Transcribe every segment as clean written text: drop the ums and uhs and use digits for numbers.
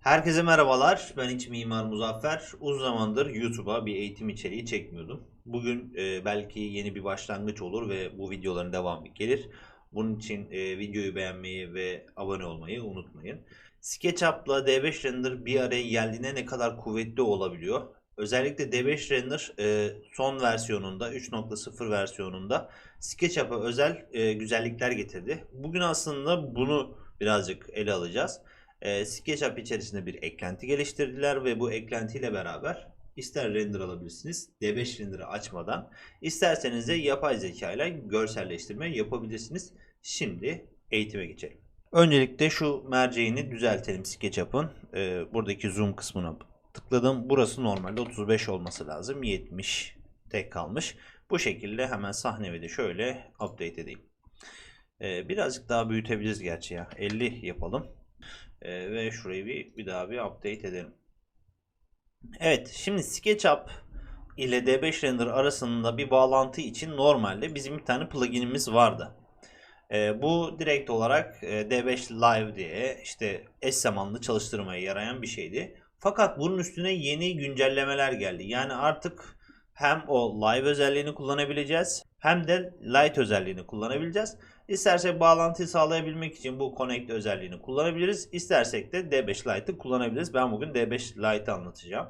Herkese merhabalar. Ben iç mimar Muzaffer. Uzun zamandır YouTube'a bir eğitim içeriği çekmiyordum. Bugün belki yeni bir başlangıç olur ve bu videoların devamı gelir. Bunun için videoyu beğenmeyi ve abone olmayı unutmayın. SketchUp'la D5 Render bir araya geldiğinde ne kadar kuvvetli olabiliyor? Özellikle D5 Render son versiyonunda 3.0 versiyonunda SketchUp'a özel güzellikler getirdi. Bugün aslında bunu birazcık ele alacağız. SketchUp içerisinde bir eklenti geliştirdiler ve bu eklentiyle beraber ister render alabilirsiniz D5 render'ı açmadan, isterseniz de yapay zeka ile görselleştirme yapabilirsiniz. Şimdi eğitime geçelim. Öncelikle şu merceğini düzeltelim SketchUp'ın. Buradaki zoom kısmına tıkladım. Burası normalde 35 olması lazım. 70 tek kalmış. Bu şekilde hemen sahnemi de şöyle update edeyim. Birazcık daha büyütebiliriz gerçi ya. 50 yapalım. Ve şurayı bir daha bir update edelim. Evet, şimdi SketchUp ile D5 Render arasında bir bağlantı için normalde bizim bir tane pluginimiz vardı. Bu direkt olarak D5 Live diye işte eş zamanlı çalıştırmaya yarayan bir şeydi. Fakat bunun üstüne yeni güncellemeler geldi. Yani artık hem o live özelliğini kullanabileceğiz hem de light özelliğini kullanabileceğiz. İstersek bağlantıyı sağlayabilmek için bu connect özelliğini kullanabiliriz. İstersek de D5 Lite'ı kullanabiliriz. Ben bugün D5 Lite'ı anlatacağım.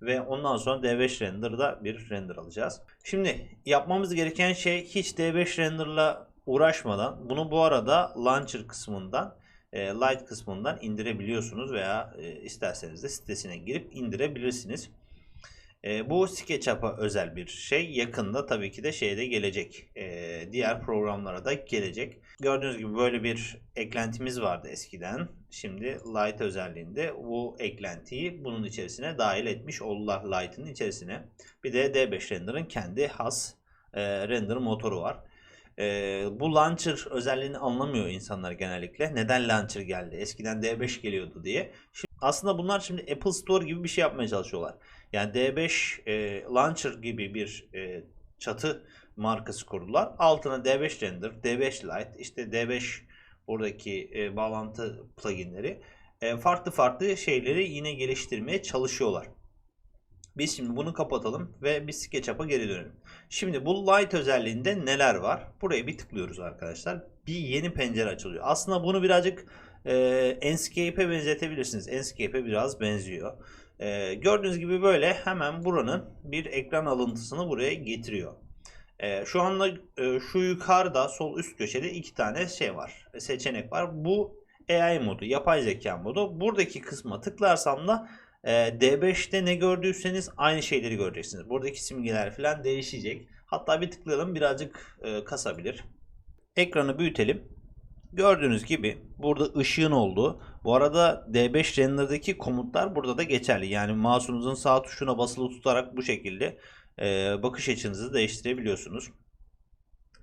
Ve ondan sonra D5 Render'da bir render alacağız. Şimdi yapmamız gereken şey hiç D5 Render'la uğraşmadan bunu bu arada Launcher kısmından Light kısmından indirebiliyorsunuz veya isterseniz de sitesine girip indirebilirsiniz. Bu SketchUp'a özel bir şey. Yakında tabii ki de şeyde gelecek. Diğer programlara da gelecek. Gördüğünüz gibi böyle bir eklentimiz vardı eskiden. Şimdi Light özelliğinde bu eklentiyi bunun içerisine dahil etmiş oldular, Light'ın içerisine. Bir de D5 Render'ın kendi has render motoru var. Bu launcher özelliğini anlamıyor insanlar genellikle. Neden launcher geldi? Eskiden D5 geliyordu diye. Aslında bunlar şimdi Apple Store gibi bir şey yapmaya çalışıyorlar. Yani D5 Launcher gibi bir çatı markası kurdular. Altına D5 Render, D5 Lite, işte D5 buradaki bağlantı pluginleri farklı farklı şeyleri yine geliştirmeye çalışıyorlar. Biz şimdi bunu kapatalım ve bir SketchUp'a geri dönelim. Şimdi bu Light özelliğinde neler var? Buraya bir tıklıyoruz arkadaşlar. Bir yeni pencere açılıyor. Aslında bunu birazcık Enscape'e benzetebilirsiniz. Enscape'e biraz benziyor. Gördüğünüz gibi böyle hemen buranın bir ekran alıntısını buraya getiriyor. Şu anda şu yukarıda sol üst köşede iki tane şey var. Seçenek var. Bu AI modu, yapay zeka modu. Buradaki kısma tıklarsam da D5'te ne gördüyseniz aynı şeyleri göreceksiniz. Buradaki simgeler falan değişecek. Hatta bir tıklayalım, birazcık kasabilir. Ekranı büyütelim. Gördüğünüz gibi burada ışığın olduğu. Bu arada D5 Render'daki komutlar burada da geçerli. Yani mouse'unuzun sağ tuşuna basılı tutarak bu şekilde bakış açınızı değiştirebiliyorsunuz.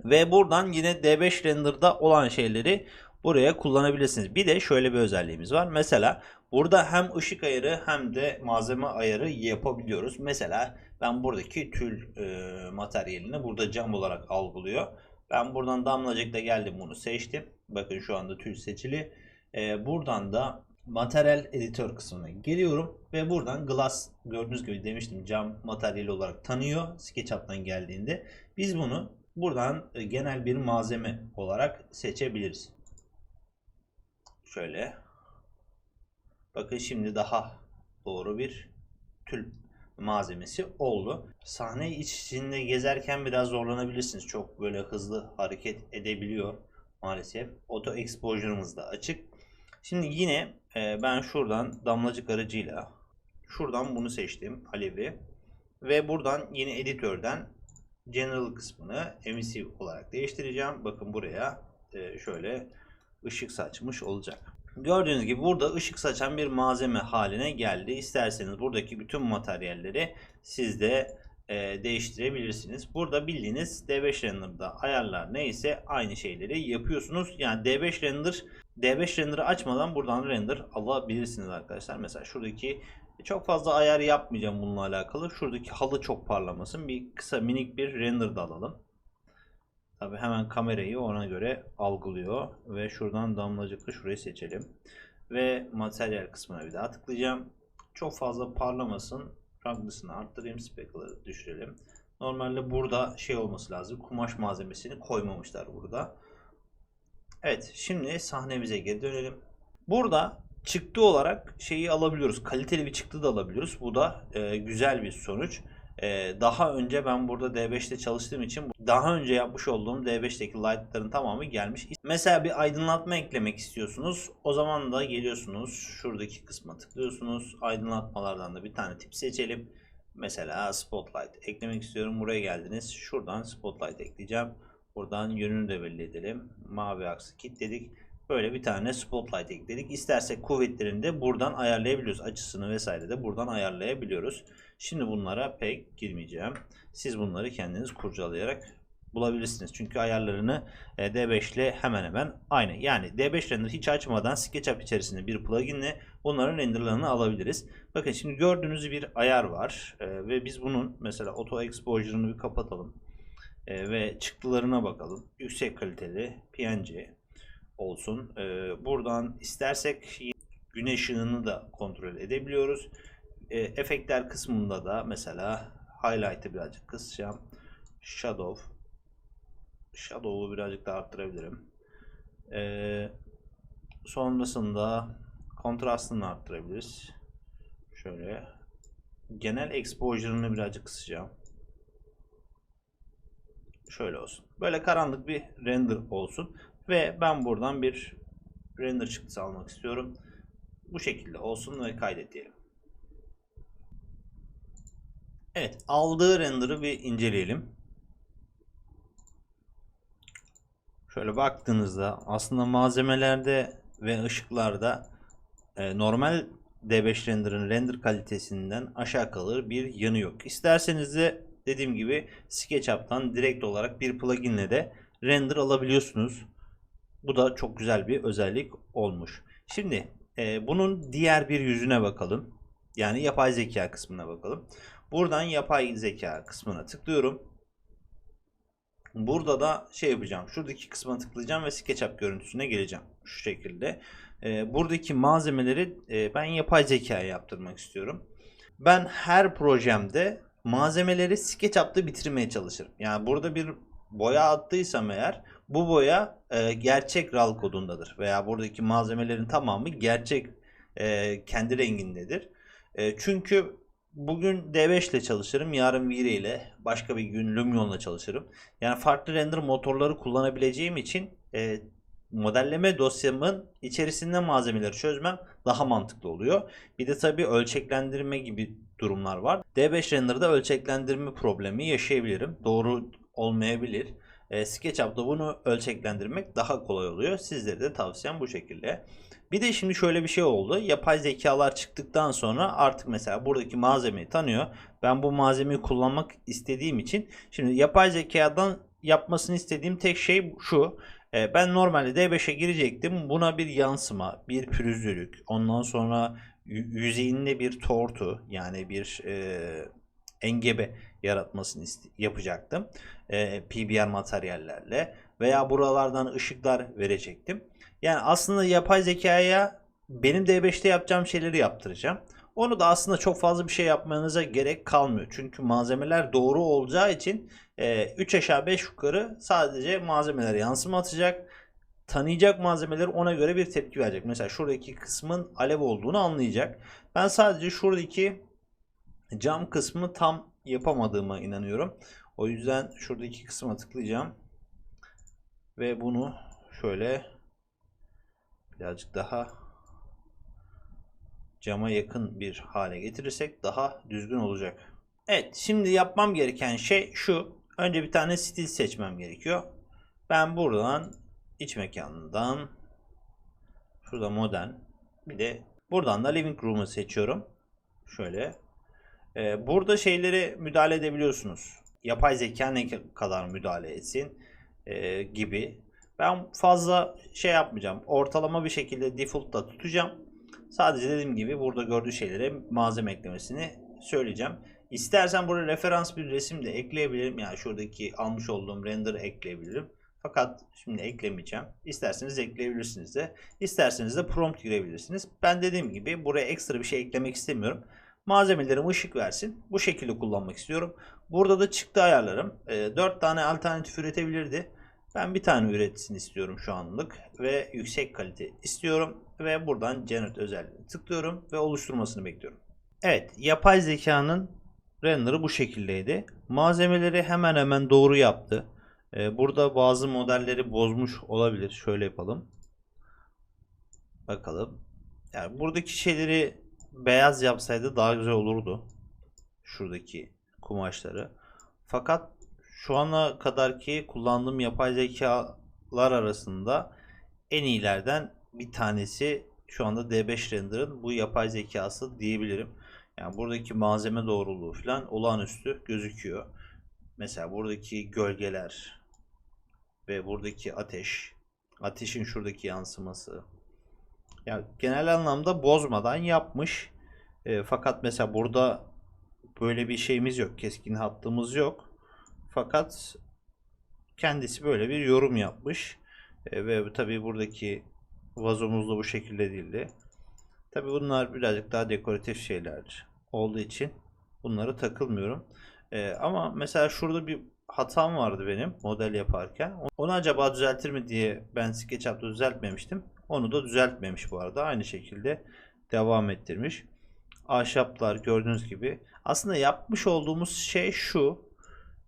Ve buradan yine D5 Render'da olan şeyleri buraya kullanabilirsiniz. Bir de şöyle bir özelliğimiz var. Mesela burada hem ışık ayarı hem de malzeme ayarı yapabiliyoruz. Mesela ben buradaki tül materyalini burada cam olarak algılıyor. Ben buradan damlacıkla geldim, bunu seçtim. Bakın şu anda tül seçili. Buradan da materyal editör kısmına geliyorum ve buradan glass, gördüğünüz gibi demiştim, cam materyali olarak tanıyor SketchUp'tan geldiğinde. Biz bunu buradan genel bir malzeme olarak seçebiliriz. Şöyle. Bakın şimdi daha doğru bir tül malzemesi oldu. Sahne içinde gezerken biraz zorlanabilirsiniz. Çok böyle hızlı hareket edebiliyor maalesef. Auto exposure'ımız da açık. Şimdi yine ben şuradan damlacık aracıyla şuradan bunu seçtim, alevi. Ve buradan yine editörden General kısmını emissive olarak değiştireceğim. Bakın buraya şöyle ışık saçmış olacak. Gördüğünüz gibi burada ışık saçan bir malzeme haline geldi. İsterseniz buradaki bütün materyalleri siz de değiştirebilirsiniz. Burada bildiğiniz D5 Render'da ayarlar neyse aynı şeyleri yapıyorsunuz. Yani D5 Render'ı açmadan buradan render alabilirsiniz arkadaşlar. Mesela şuradaki çok fazla ayar yapmayacağım bununla alakalı. Şuradaki halı çok parlamasın. Bir kısa minik bir render da alalım. Tabi hemen kamerayı ona göre algılıyor ve şuradan damlacıklı şurayı seçelim. Ve materyal kısmına bir daha tıklayacağım. Çok fazla parlamasın. Roughness'ını arttırayım. Speckle'ı düşürelim. Normalde burada şey olması lazım. Kumaş malzemesini koymamışlar burada. Evet, şimdi sahnemize geri dönelim. Burada çıktı olarak şeyi alabiliyoruz. Kaliteli bir çıktı da alabiliyoruz. Bu da güzel bir sonuç. Daha önce ben burada D5'te çalıştığım için daha önce yapmış olduğum D5'teki light'ların tamamı gelmiş. Mesela bir aydınlatma eklemek istiyorsunuz. O zaman da geliyorsunuz. Şuradaki kısma tıklıyorsunuz. Aydınlatmalardan da bir tane tip seçelim. Mesela Spotlight eklemek istiyorum. Buraya geldiniz. Şuradan Spotlight ekleyeceğim. Buradan yönünü de belli edelim. Mavi aksı kilitledik. Böyle bir tane spotlight ekledik. İstersek kuvvetlerini de buradan ayarlayabiliyoruz. Açısını vesaire de buradan ayarlayabiliyoruz. Şimdi bunlara pek girmeyeceğim. Siz bunları kendiniz kurcalayarak bulabilirsiniz. Çünkü ayarlarını D5 ile hemen hemen aynı. Yani D5 render hiç açmadan SketchUp içerisinde bir pluginle bunların renderlarını alabiliriz. Bakın şimdi gördüğünüz bir ayar var. Ve biz bunun mesela auto exposure'ını bir kapatalım. Ve çıktılarına bakalım. Yüksek kaliteli PNG olsun. Buradan istersek güneş ışığını da kontrol edebiliyoruz. Efektler kısmında da mesela highlight'ı birazcık kısacağım. Shadow'u birazcık daha arttırabilirim. Sonrasında kontrastını arttırabiliriz. Şöyle genel exposure'ını birazcık kısacağım. Şöyle olsun. Böyle karanlık bir render olsun. Ve ben buradan bir render çıktısı almak istiyorum. Bu şekilde olsun ve kaydet diyelim. Evet, aldığı render'ı bir inceleyelim. Şöyle baktığınızda aslında malzemelerde ve ışıklarda normal D5 render'ın render kalitesinden aşağı kalır bir yanı yok. İsterseniz de dediğim gibi SketchUp'tan direkt olarak bir pluginle de render alabiliyorsunuz. Bu da çok güzel bir özellik olmuş. Şimdi bunun diğer bir yüzüne bakalım. Yani yapay zeka kısmına bakalım. Buradan yapay zeka kısmına tıklıyorum. Burada da şey yapacağım. Şuradaki kısma tıklayacağım ve SketchUp görüntüsüne geleceğim. Şu şekilde. Buradaki malzemeleri ben yapay zekaya yaptırmak istiyorum. Ben her projemde malzemeleri SketchUp'ta bitirmeye çalışırım. Yani burada bir boya attıysam eğer bu boya gerçek RAL kodundadır. Veya buradaki malzemelerin tamamı gerçek kendi rengindedir. Çünkü bugün D5 ile çalışırım. Yarın V-Ray ile başka bir gün Lumion ile çalışırım. Yani farklı render motorları kullanabileceğim için modelleme dosyamın içerisinde malzemeleri çözmem daha mantıklı oluyor. Bir de tabii ölçeklendirme gibi durumlar var. D5 render'da ölçeklendirme problemi yaşayabilirim. Doğru olmayabilir. SketchUp'ta bunu ölçeklendirmek daha kolay oluyor. Sizlere de tavsiyem bu şekilde. Bir de şimdi şöyle bir şey oldu. Yapay zekalar çıktıktan sonra artık mesela buradaki malzemeyi tanıyor. Ben bu malzemeyi kullanmak istediğim için şimdi yapay zekadan yapmasını istediğim tek şey şu. Ben normalde D5'e girecektim. Buna bir yansıma, bir pürüzlülük, ondan sonra yüzeyinde bir tortu yani bir engebe yaratmasını yapacaktım. PBR materyallerle veya buralardan ışıklar verecektim. Yani aslında yapay zekaya benim D5'te yapacağım şeyleri yaptıracağım. Onu da aslında çok fazla bir şey yapmanıza gerek kalmıyor. Çünkü malzemeler doğru olacağı için 3 aşağı 5 yukarı sadece malzemelere yansıma atacak. Tanıyacak malzemeleri ona göre bir tepki verecek. Mesela şuradaki kısmın alev olduğunu anlayacak. Ben sadece şuradaki cam kısmını tam yapamadığıma inanıyorum. O yüzden şuradaki kısma tıklayacağım. Ve bunu şöyle birazcık daha cama yakın bir hale getirirsek daha düzgün olacak. Evet, şimdi yapmam gereken şey şu. Önce bir tane stil seçmem gerekiyor. Ben buradan iç mekanından şurada modern bir de buradan da living room'u seçiyorum. Şöyle. Burada şeylere müdahale edebiliyorsunuz. Yapay zeka ne kadar müdahale etsin gibi. Ben fazla şey yapmayacağım. Ortalama bir şekilde default'ta tutacağım. Sadece dediğim gibi burada gördüğü şeylere malzeme eklemesini söyleyeceğim. İstersen buraya referans bir resim de ekleyebilirim. Yani şuradaki almış olduğum render'ı ekleyebilirim. Fakat şimdi eklemeyeceğim. İsterseniz ekleyebilirsiniz de. İsterseniz de prompt girebilirsiniz. Ben dediğim gibi buraya ekstra bir şey eklemek istemiyorum. Malzemelerim ışık versin. Bu şekilde kullanmak istiyorum. Burada da çıktı ayarlarım. 4 tane alternatif üretebilirdi. Ben bir tane üretsin istiyorum şu anlık. Ve yüksek kalite istiyorum. Ve buradan Generate özelliğini tıklıyorum. Ve oluşturmasını bekliyorum. Evet, yapay zekanın render'ı bu şekildeydi. Malzemeleri hemen hemen doğru yaptı. Burada bazı modelleri bozmuş olabilir. Şöyle yapalım. Bakalım. Yani buradaki şeyleri beyaz yapsaydı daha güzel olurdu. Şuradaki kumaşları. Fakat şu ana kadarki kullandığım yapay zekalar arasında en iyilerden bir tanesi şu anda D5 Render'ın bu yapay zekası diyebilirim. Yani buradaki malzeme doğruluğu falan olağanüstü gözüküyor. Mesela buradaki gölgeler ve buradaki ateşin şuradaki yansıması. Yani genel anlamda bozmadan yapmış. Fakat mesela burada böyle bir şeyimiz yok. Keskin hattımız yok. Fakat kendisi böyle bir yorum yapmış. Ve tabii buradaki vazomuz da bu şekilde değildi. Tabii bunlar birazcık daha dekoratif şeyler olduğu için bunlara takılmıyorum. Ama mesela şurada bir hatam vardı benim model yaparken. Onu acaba düzeltir mi diye ben SketchUp'ta düzeltmemiştim. Onu da düzeltmemiş bu arada. Aynı şekilde devam ettirmiş. Ahşaplar gördüğünüz gibi. Aslında yapmış olduğumuz şey şu.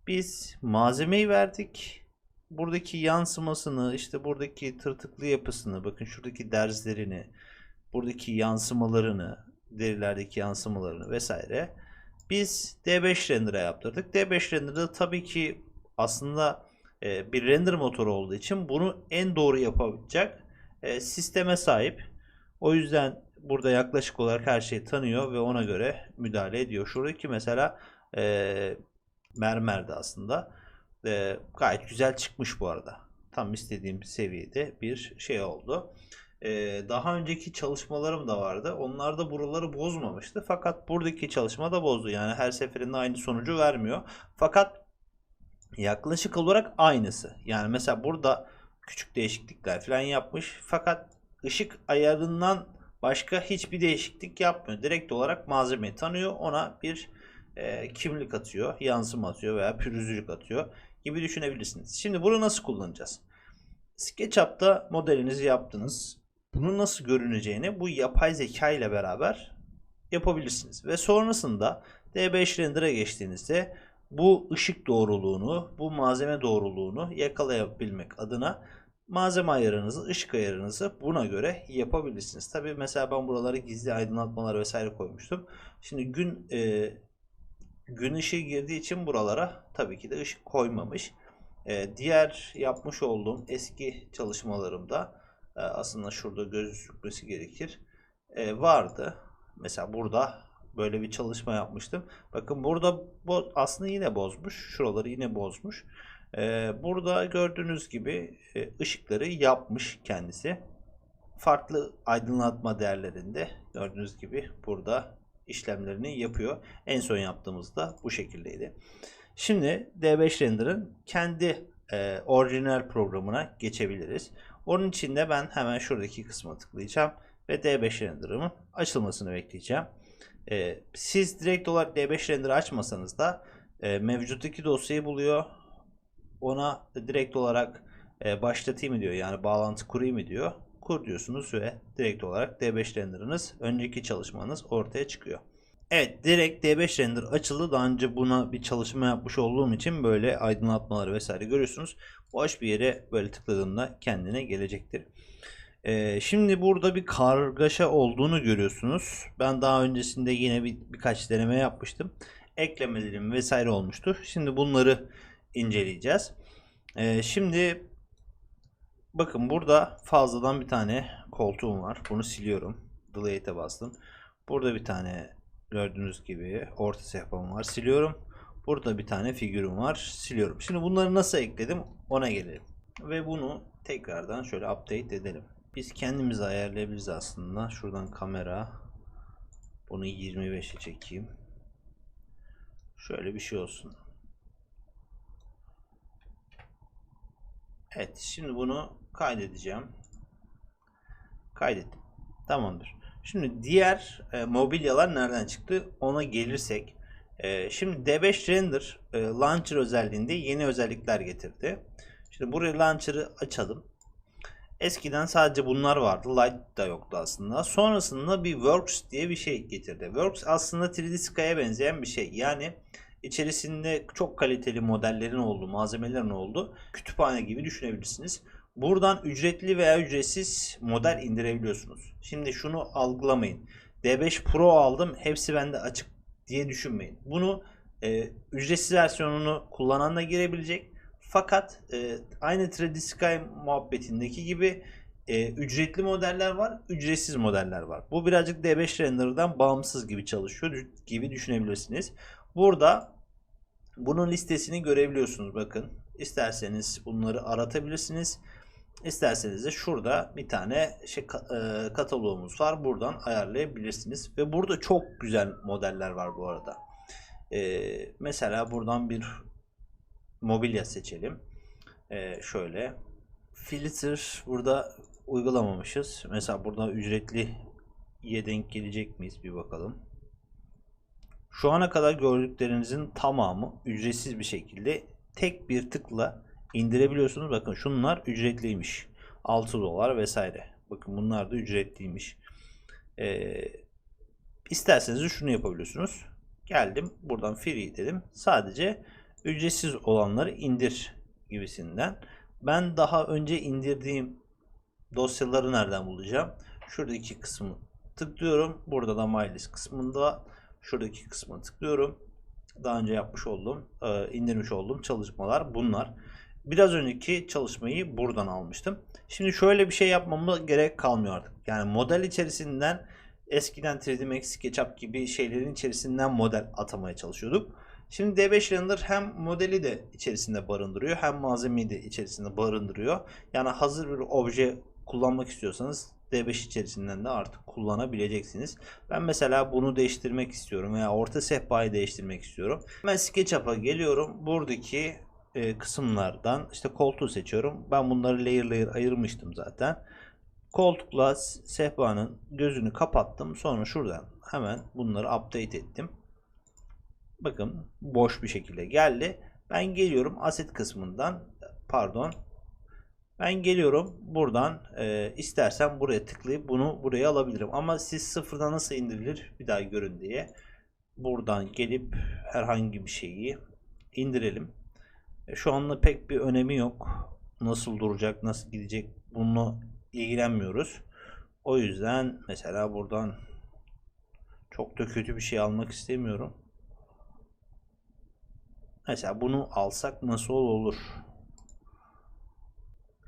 Biz malzemeyi verdik. Buradaki yansımasını, işte buradaki tırtıklı yapısını, bakın şuradaki derzlerini, buradaki yansımalarını, derilerdeki yansımalarını vesaire biz D5 render'a yaptırdık. D5 render'da tabii ki aslında bir render motoru olduğu için bunu en doğru yapabilecek sisteme sahip. O yüzden burada yaklaşık olarak her şeyi tanıyor ve ona göre müdahale ediyor. Şuradaki mesela mermerdi aslında. Gayet güzel çıkmış bu arada. Tam istediğim seviyede bir şey oldu. Daha önceki çalışmalarım da vardı. Onlar da buraları bozmamıştı. Fakat buradaki çalışma da bozdu. Yani her seferinde aynı sonucu vermiyor. Fakat yaklaşık olarak aynısı. Yani mesela burada küçük değişiklikler falan yapmış. Fakat ışık ayarından başka hiçbir değişiklik yapmıyor. Direkt olarak malzemeyi tanıyor. Ona bir kimlik atıyor, yansıma atıyor veya pürüzlülük atıyor gibi düşünebilirsiniz. Şimdi bunu nasıl kullanacağız? SketchUp'ta modelinizi yaptınız. Bunun nasıl görüneceğini bu yapay zeka ile beraber yapabilirsiniz. Ve sonrasında D5 Render'a geçtiğinizde bu ışık doğruluğunu, bu malzeme doğruluğunu yakalayabilmek adına malzeme ayarınızı, ışık ayarınızı buna göre yapabilirsiniz. Tabi mesela ben buraları gizli aydınlatmalar vesaire koymuştum. Şimdi gün ışığı girdiği için buralara tabii ki de ışık koymamış. Diğer yapmış olduğum eski çalışmalarımda aslında şurada gözükmesi gerekir. Vardı. Mesela burada böyle bir çalışma yapmıştım. Bakın burada aslında yine bozmuş. Şuraları yine bozmuş. Burada gördüğünüz gibi ışıkları yapmış kendisi. Farklı aydınlatma değerlerinde gördüğünüz gibi burada işlemlerini yapıyor. En son yaptığımızda bu şekildeydi. Şimdi D5 Render'ın kendi orijinal programına geçebiliriz. Onun için de ben hemen şuradaki kısma tıklayacağım ve D5 Render'ımın açılmasını bekleyeceğim. Siz direkt olarak D5 Render'ı açmasanız da mevcuttaki dosyayı buluyor. Ona direkt olarak başlatayım diyor. Yani bağlantı kurayım diyor. Kur diyorsunuz ve direkt olarak D5 Render'ınız önceki çalışmanız ortaya çıkıyor. Evet, direkt D5 Render açıldı. Daha önce buna bir çalışma yapmış olduğum için böyle aydınlatmaları vesaire görüyorsunuz. Boş bir yere böyle tıkladığımda kendine gelecektir. Şimdi burada bir kargaşa olduğunu görüyorsunuz. Ben daha öncesinde yine birkaç deneme yapmıştım. Eklemelerim vesaire olmuştu. Şimdi bunları inceleyeceğiz. Şimdi bakın burada fazladan bir tane koltuğum var. Bunu siliyorum. Delete'e bastım. Burada bir tane gördüğünüz gibi orta sehpam var. Siliyorum. Burada bir tane figürüm var. Siliyorum. Şimdi bunları nasıl ekledim ona gelelim. Ve bunu tekrardan şöyle update edelim. Biz kendimiz ayarlayabiliriz aslında. Şuradan kamera. Bunu 25'e çekeyim. Şöyle bir şey olsun. Evet, şimdi bunu kaydedeceğim. Kaydettim. Tamamdır. Şimdi diğer mobilyalar nereden çıktı? Ona gelirsek. Şimdi D5 Render Launcher özelliğinde yeni özellikler getirdi. Şimdi buraya Launcher'ı açalım. Eskiden sadece bunlar vardı. Light da yoktu aslında. Sonrasında bir Works diye bir şey getirdi. Works aslında 3D Sky'a benzeyen bir şey. Yani içerisinde çok kaliteli modellerin olduğu, malzemelerin olduğu kütüphane gibi düşünebilirsiniz. Buradan ücretli veya ücretsiz model indirebiliyorsunuz. Şimdi şunu algılamayın. D5 Pro aldım, hepsi bende açık diye düşünmeyin. Bunu ücretsiz versiyonunu kullanan da girebilecek. Fakat aynı 3D Sky muhabbetindeki gibi ücretli modeller var, ücretsiz modeller var. Bu birazcık D5 Render'dan bağımsız gibi çalışıyor gibi düşünebilirsiniz. Burada bunun listesini görebiliyorsunuz. Bakın, isterseniz bunları aratabilirsiniz. İsterseniz de şurada bir tane kataloğumuz var. Buradan ayarlayabilirsiniz. Ve burada çok güzel modeller var bu arada. Mesela buradan bir mobilya seçelim. Şöyle filter burada uygulamamışız. Mesela burada ücretliye denk gelecek miyiz bir bakalım. Şu ana kadar gördüklerinizin tamamı ücretsiz bir şekilde tek bir tıkla indirebiliyorsunuz. Bakın şunlar ücretliymiş. 6 dolar vesaire. Bakın bunlar da ücretliymiş. İsterseniz de şunu yapabiliyorsunuz. Geldim buradan free dedim. Sadece ücretsiz olanları indir gibisinden. Ben daha önce indirdiğim dosyaları nereden bulacağım? Şuradaki kısmı tıklıyorum. Burada da my list kısmında şuradaki kısmı tıklıyorum. Daha önce yapmış olduğum, indirmiş olduğum çalışmalar bunlar. Biraz önceki çalışmayı buradan almıştım. Şimdi şöyle bir şey yapmama gerek kalmıyor artık. Yani model içerisinden eskiden 3D Max, SketchUp gibi şeylerin içerisinden model atamaya çalışıyorduk. Şimdi D5 Render hem modeli de içerisinde barındırıyor, hem malzemeyi de içerisinde barındırıyor. Yani hazır bir obje kullanmak istiyorsanız D5 içerisinden de artık kullanabileceksiniz. Ben mesela bunu değiştirmek istiyorum veya orta sehpayı değiştirmek istiyorum. Ben SketchUp'a geliyorum. Buradaki kısımlardan işte koltuğu seçiyorum. Ben bunları layer layer ayırmıştım zaten. Koltukla sehpanın gözünü kapattım. Sonra şuradan hemen bunları update ettim. Bakın boş bir şekilde geldi. Ben geliyorum asset kısmından, pardon. Ben geliyorum buradan istersen buraya tıklayıp bunu buraya alabilirim. Ama siz sıfırdan nasıl indirilir bir daha görün diye. Buradan gelip herhangi bir şeyi indirelim. Şu anda pek bir önemi yok. Nasıl duracak, nasıl gidecek bununla ilgilenmiyoruz. O yüzden mesela buradan çok da kötü bir şey almak istemiyorum. Mesela bunu alsak nasıl olur?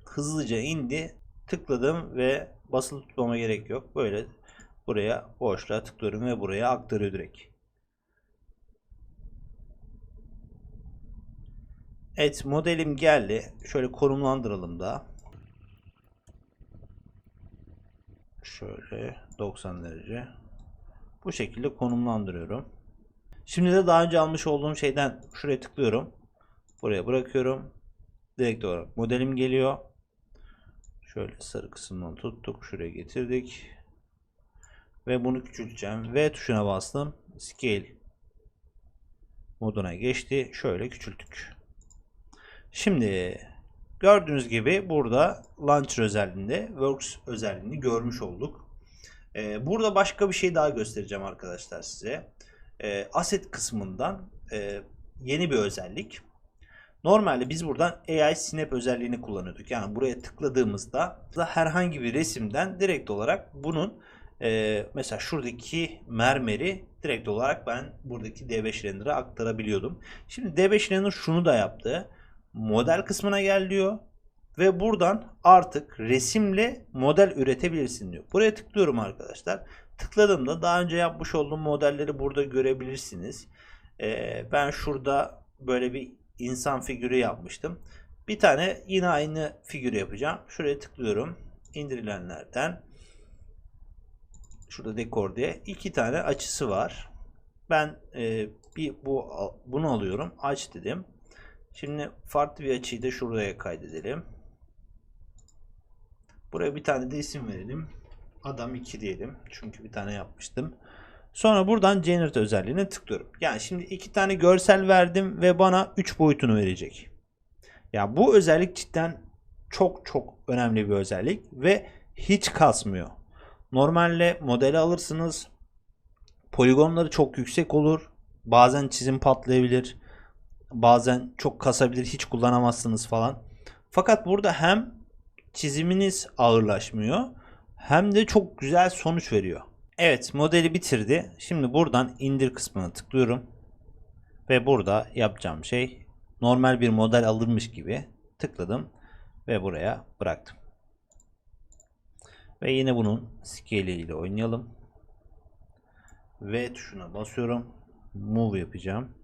Hızlıca indi. Tıkladım ve basılı tutmama gerek yok. Böyle buraya boşluğa tıklıyorum ve buraya aktarıyor direkt. Evet, modelim geldi. Şöyle konumlandıralım da. Şöyle 90 derece. Bu şekilde konumlandırıyorum. Şimdi de daha önce almış olduğum şeyden şuraya tıklıyorum. Buraya bırakıyorum. Direkt olarak modelim geliyor. Şöyle sarı kısmından tuttuk. Şuraya getirdik. Ve bunu küçülteceğim. V tuşuna bastım. Scale moduna geçti. Şöyle küçülttük. Şimdi gördüğünüz gibi burada Launcher özelliğinde, Works özelliğini görmüş olduk. Burada başka bir şey daha göstereceğim arkadaşlar size. Asset kısmından yeni bir özellik. Normalde biz buradan AI Snap özelliğini kullanıyorduk. Yani buraya tıkladığımızda herhangi bir resimden direkt olarak bunun mesela şuradaki mermeri direkt olarak ben buradaki D5 Render'a aktarabiliyordum. Şimdi D5 Render şunu da yaptı. Model kısmına gel diyor. Ve buradan artık resimle model üretebilirsin diyor. Buraya tıklıyorum arkadaşlar. Tıkladığımda daha önce yapmış olduğum modelleri burada görebilirsiniz. Ben şurada böyle bir insan figürü yapmıştım. Bir tane yine aynı figürü yapacağım. Şuraya tıklıyorum. İndirilenlerden. Şurada dekor diye. 2 tane açısı var. Ben bunu alıyorum. Aç dedim. Şimdi farklı bir açıyı da şuraya kaydedelim. Buraya bir tane de isim verelim. Adam 2 diyelim. Çünkü bir tane yapmıştım. Sonra buradan Generate özelliğine tıklıyorum. Yani şimdi 2 tane görsel verdim ve bana 3 boyutunu verecek. Ya bu özellik cidden çok çok önemli bir özellik ve hiç kasmıyor. Normalde modeli alırsınız. Poligonları çok yüksek olur. Bazen çizim patlayabilir. Bazen çok kasabilir. Hiç kullanamazsınız falan. Fakat burada hem çiziminiz ağırlaşmıyor hem de çok güzel sonuç veriyor. Evet, modeli bitirdi. Şimdi buradan indir kısmına tıklıyorum. Ve burada yapacağım şey normal bir model alınmış gibi tıkladım ve buraya bıraktım. Ve yine bunun scale ile oynayalım. V tuşuna basıyorum. Move yapacağım.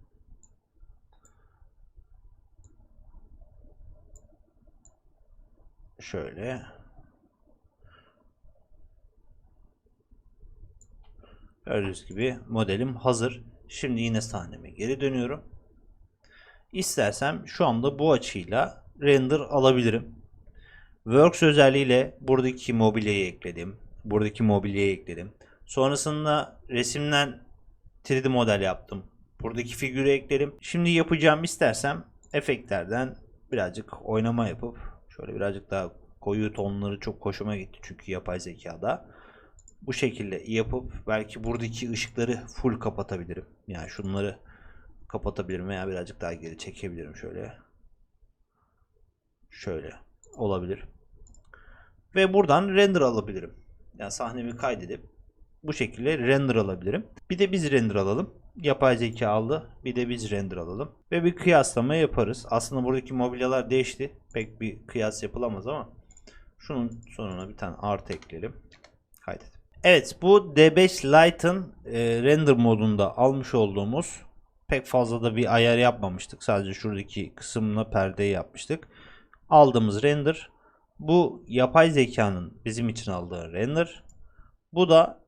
Şöyle. Gördüğünüz gibi modelim hazır. Şimdi yine sahneme geri dönüyorum. İstersem şu anda bu açıyla render alabilirim. Works özelliğiyle buradaki mobilyayı ekledim. Buradaki mobilyayı ekledim. Sonrasında resimden 3D model yaptım. Buradaki figürü ekledim. Şimdi yapacağım istersem efektlerden birazcık oynama yapıp şöyle birazcık daha koyu tonları çok hoşuma gitti çünkü yapay zekada. Bu şekilde yapıp belki buradaki ışıkları full kapatabilirim. Yani şunları kapatabilirim veya birazcık daha geri çekebilirim şöyle. Şöyle olabilir. Ve buradan render alabilirim. Yani sahnemi kaydedip bu şekilde render alabilirim. Bir de biz render alalım. Yapay zeka aldı. Bir de biz render alalım. Ve bir kıyaslama yaparız. Aslında buradaki mobilyalar değişti. Pek bir kıyas yapılamaz ama şunun sonuna bir tane artı ekleyelim. Kaydet. Evet, bu D5 Lite'ın render modunda almış olduğumuz, pek fazla da bir ayar yapmamıştık. Sadece şuradaki kısımla perdeyi yapmıştık. Aldığımız render. Bu yapay zekanın bizim için aldığı render. Bu da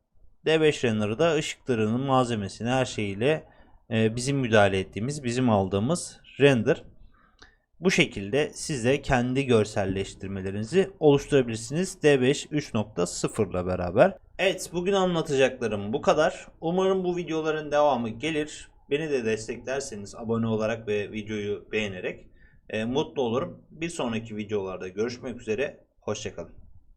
D5 render'da ışıklarının malzemesini her şeyiyle bizim müdahale ettiğimiz, bizim aldığımız render. Bu şekilde siz de kendi görselleştirmelerinizi oluşturabilirsiniz D5 3.0 ile beraber. Evet, bugün anlatacaklarım bu kadar. Umarım bu videoların devamı gelir. Beni de desteklerseniz abone olarak ve videoyu beğenerek mutlu olurum. Bir sonraki videolarda görüşmek üzere. Hoşça kalın.